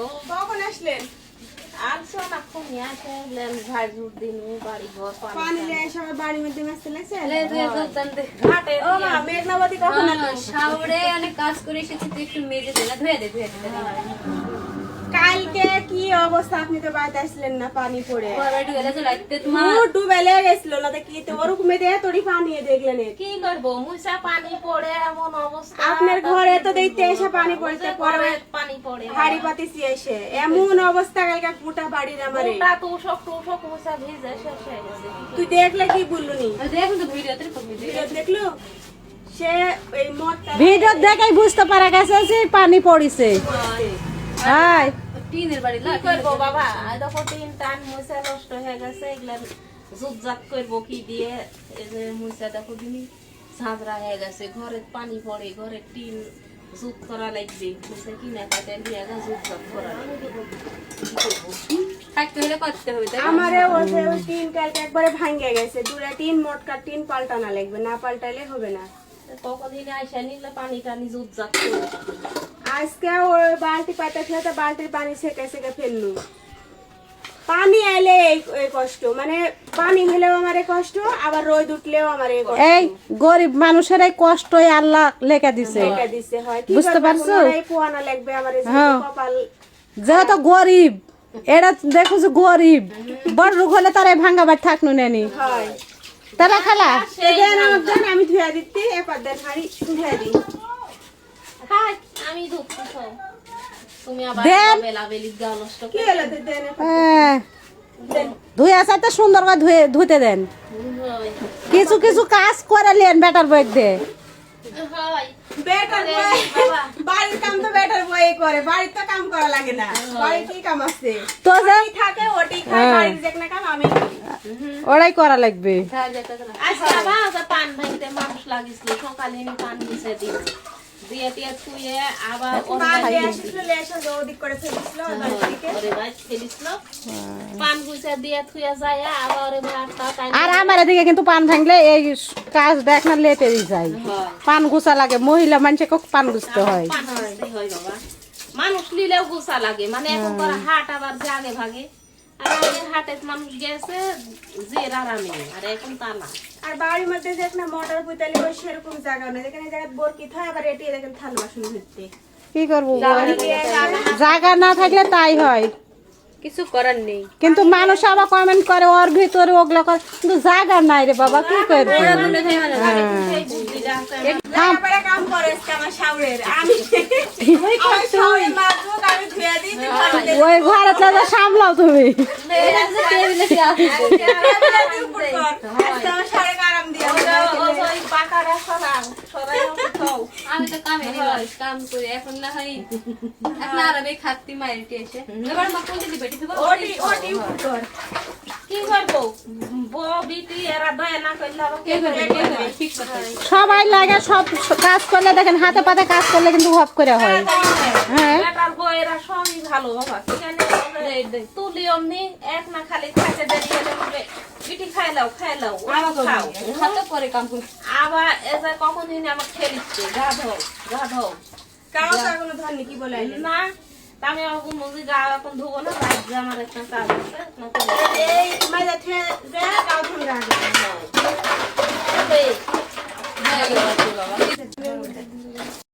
ও কখন আসলেন? আলছো না কোনি আসে লেন ভাই জুট দিন বাড়ি ঘর পানি নিয়ে সবাই বাড়ির মধ্যে মাছতে লাগছে। লে দুই একদম দে ঘাটে ও মা মেঘনাবাদী কখন আসলেন? শাওরে অনেক কাজ করে এসেছি তুই একটু মেজে দে না ধুয়ে দে কালকে কি অবস্থা, আপনি তো বাড়িতে আসলেন না পানি পড়ে। পরে ঢুলে তো লাগতে তোমার ডুবে লেগে গেছিল না তো কি তো ওরকমে দিয়ে তোরই পানি দেখলেন। কি করবো মুসা পানি পড়ে এমন অবস্থা আপনার ঘরে তো দেখতে এসে পানি পড়তে পড়ে পানি পড়ে হাড়ি পাতিছি এসে এমন অবস্থা কালকে গোটা বাড়ির আমারে। ওটা তুষক মুসা ভিজে শেষ হয়ে গেছে তুই দেখলে কি বললুনি? দেখুন তো ভিডিওতে ভিডিও দেখলো সে এই মদটা ভিডিও দেখেই বুঝতে পারা গেছে যে পানি পড়িছে। হাই টিনের বাড়ি কি করবো বাবা দেখো তিন টান মুসা নষ্ট হয়ে গেছে এগুলা জুতজাত করবো কি দিয়ে এই যে মুসা দেখো দিনি ঝাঁঝরা হয়ে গেছে ঘরে পানি পড়ে ঘরে টিন জুত করা লাগবে মুসা কিনা কাটে দিয়ে জুতজাত করা লাগবে থাকতে হলে করতে হবে তাই আমারে ওই টিন কালকে একবারে ভাঙ্গে গেছে। দুটা টিন মোটকা টিন পাল্টানো লাগবে, না পাল্টাইলে হবে না। কখন আইসা নিলে পানি টানি জুতজাত করবো আজকে ওই বালতি পাতা খেতে বালতির পানি সেকে সেকে ফেললু। পানি এলে এই কষ্ট, মানে পানি হলেও আমার এই কষ্ট, আবার রোদ উঠলেও আমার এই কষ্ট। এই গরিব মানুষের এই কষ্টই আল্লাহ লেখা দিছে, লেখা দিছে হয় কি বুঝতে করবো, পারছো? কোনোটাই পোয়ানো লাগবে আমার এই হ্যাঁ। কপাল। যেহেতু গরিব এরা দেখো যে গরিব বড় রোগ হলে তারা ভাঙ্গা বাড়ি থাকনু নেনি হয় তারা খালা দেন আমার দেন, আমি ধুয়ে দিচ্ছি এবার দেন হাড়ি ধুয়ে দিই। হাই আমি ধুচ্ছি সব তুমি আবার দেন। বেলাবেলি গাও নষ্ট কি হলো তো দেন ধুয়ে আসা তো সুন্দর করে ধুতে দেন। কিছু কিছু কাজ করে লেন বেটার বই দে হয় বেটার বই বাড়ির কাম তো বেটার বই করে, বাড়ির তো কাম করা লাগে না। বাড়ির কি কাম আছে তো যে ওই থাকে ওটি খায়, বাড়ির যেকনা কাম আমি করি। ওরাই করা লাগবে। আজকে আবার ওটা পান ভাঙতে মানুষ লাগিয়েছিল সকালে আমি পান মিশে দিয়েছি দিয়ে টিয়া থুয়ে আবার মা দিয়ে আসছিল লেশন ওদিক করে ফেলেছিল ওই বাড়ি থেকে। ওরে ভাই ফেলিছিল পান গুছা দিয়ে থুয়ে যায় আবার ওরে ভাতটা তাই আর আমার এদিকে কিন্তু পান ভাঙলে এই কাজ দেখ না লেটেরই যায়, পান গুছা লাগে। মহিলা মানুষকে পান গুছতে হয়। পান গুছতে হয় বাবা মানুষ নিলেও গুছা লাগে মানে এখন করে হাট আবার জাগে ভাগে আর আগে হাটে মানুষ গেছে যে আরামে আর এখন তা না আর বাড়ির মধ্যে যেখানে মোটর পুতালি ওই সেরকম জায়গা নেই, যেখানে জায়গা বরকিত হয় আবার এটি দেখেন থাল বাসন ধরতে কি করবো, জায়গা না থাকলে তাই হয়, কিছু করার নেই কিন্তু মানুষ আবার কমেন্ট করে ওর ভিতরে ওগুলো করে, কিন্তু জায়গা নাই রে বাবা, কি করবো। সেই বুদ্ধিটা আছে তারপরে কাম করে আজকে আমার শাওরের আমি আমার শাওরের মাছুক আমি ধুয়ে দিই তুই ভালো দে। ওই ঘরে তো সামলাও তুমি। আজকে আমার শাওরের আরাম দিয়ে ওই পাকারা সরাও সরাই উঠাও আমি তো কামে কাম করি এখন না হয় এখন আরামে খাতি মাইতে এসে এবার মা কোন দিদি বেটি দেবো ওটি ওটি কর কি করবো বউ বিটি এরা দয়া না করলে আবার কে করবে ঠিক কথা সবাই লাগে, সব কাজ করলে দেখেন হাতে পাতে কাজ করলে কিন্তু হপ করে হয়। হ্যাঁ বেটার বউ এরা সবই ভালো বাবা সেখানে তুলি অমনি এক না খালি খাইতে দেরি হলে বলবে বিটি খাই লাও ওরা খাও হাতে পরে কাম করি আবার এসে কখন দিন আমার খেলিচ্ছে গা ধো কাও কাগুলো ধরনি কি বলে আইলে না তা আমি এখন বলছি গা এখন ধুবো না রাজ্যে আমার একটা কাজ আছে এই মাইদা থেকে যা কাও ধরে রাখবে। এই, হ্যাঁ বাবা